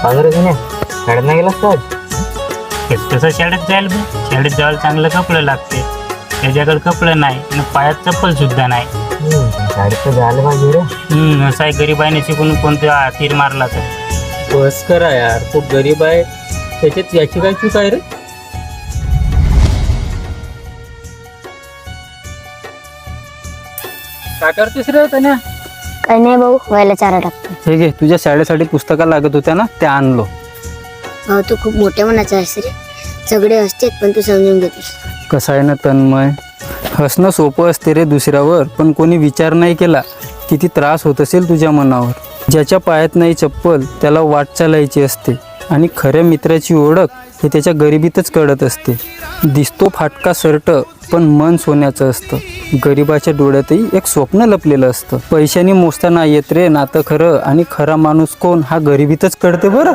शाळेत नाही गेलास काय? तसं शाळेत जायला बघ, शाळेत जायला चांगलं कपडे लागते, त्याच्याकडे कपडे नाही आणि पायात चप्पल सुद्धा नाही. शाळेत तर जायला पाहिजे रे. असं आहे, गरीब आहे शिकून कोणत्या तीर मारला तर. बस करा यार, खूप गरीब आहे, त्याच्यात याची काय चूक आहे रे? काय करतेस रे तन्या? काही नाही भाऊ, व्हायला चारा टाकतो. हे घे, तुझ्या शाळेसाठी पुस्तकं लागत होत्या ना, त्या आणलो. भाऊ तू खूप मोठ्या मनाचा आहेस रे. सगळे असतेत पण तू समजून घेतोस. कसं आहे ना तन्मय, हसणं सोपं असते रे दुसऱ्यावर, पण कोणी विचार नाही केला किती त्रास होत असेल तुझ्या मनावर. ज्याच्या पायात नाही चप्पल त्याला वाट चालायची असते, आणि खऱ्या मित्राची ओळख हे त्याच्या गरिबीतच कळत असते. दिसतो फाटका शर्ट पण मन सोन्याचं असतं. गरिबाच्या डोळ्यातही एक स्वप्न लपलेलं असतं. पैशाने मोजता नाही येत रे नातं खरं, आणि खरा माणूस कोण हा गरिबीतच कळते बरं.